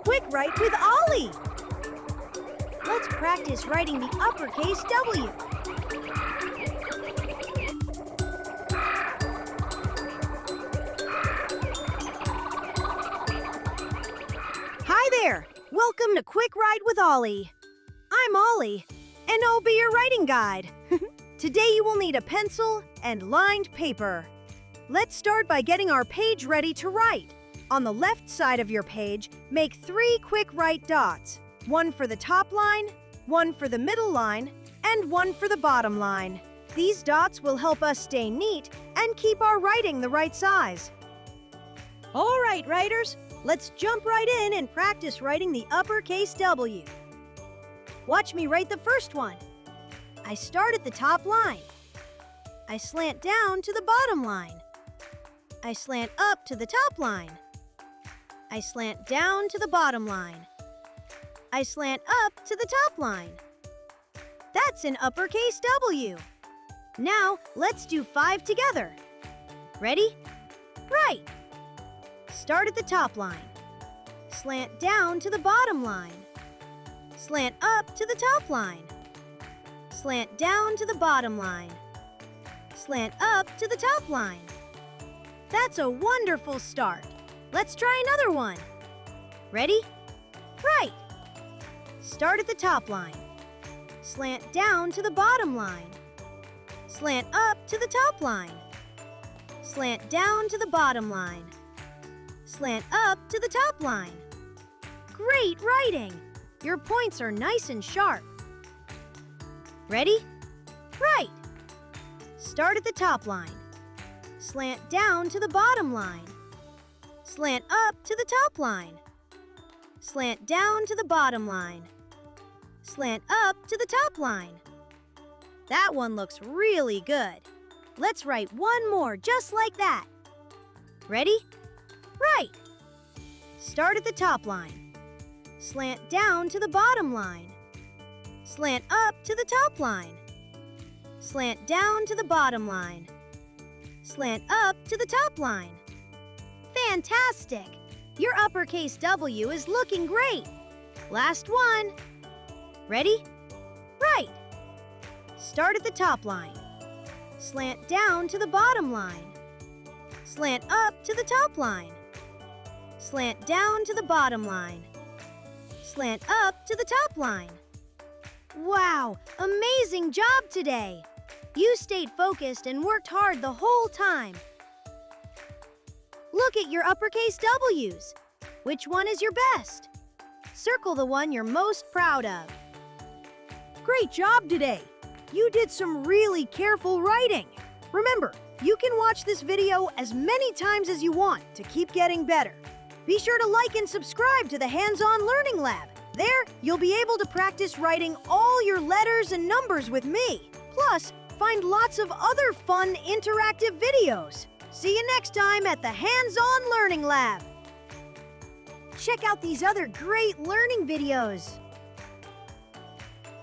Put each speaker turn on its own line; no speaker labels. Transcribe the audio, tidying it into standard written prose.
Quick Write with Ollie. Let's practice writing the uppercase W. Hi there! Welcome to Quick Write with Ollie. I'm Ollie, and I'll be your writing guide. Today you will need a pencil and lined paper. Let's start by getting our page ready to write. On the left side of your page, make 3 quick write dots. One for the top line, one for the middle line, and one for the bottom line. These dots will help us stay neat and keep our writing the right size. All right, writers, let's jump right in and practice writing the uppercase W. Watch me write the first one. I start at the top line. I slant down to the bottom line. I slant up to the top line. I slant down to the bottom line. I slant up to the top line. That's an uppercase W. Now, let's do 5 together. Ready? Write. Start at the top line. Slant down to the bottom line. Slant up to the top line. Slant down to the bottom line. Slant up to the top line. That's a wonderful start. Let's try another one. Ready? Write. Start at the top line. Slant down to the bottom line. Slant up to the top line. Slant down to the bottom line. Slant up to the top line. Great writing! Your points are nice and sharp. Ready? Write. Start at the top line. Slant down to the bottom line. Slant up to the top line. Slant down to the bottom line. Slant up to the top line. That one looks really good. Let's write one more just like that. Ready? Write. Start at the top line. Slant down to the bottom line. Slant up to the top line. Slant down to the bottom line. Slant up to the top line. Fantastic! Your uppercase W is looking great. Last one. Ready? Write. Start at the top line. Slant down to the bottom line. Slant up to the top line. Slant down to the bottom line. Slant up to the top line. Wow, amazing job today! You stayed focused and worked hard the whole time. Look at your uppercase W's. Which one is your best? Circle the one you're most proud of. Great job today! You did some really careful writing. Remember, you can watch this video as many times as you want to keep getting better. Be sure to like and subscribe to the Hands-On Learning Lab. There, you'll be able to practice writing all your letters and numbers with me. Plus, find lots of other fun interactive videos. See you next time at the Hands-On Learning Lab. Check out these other great learning videos.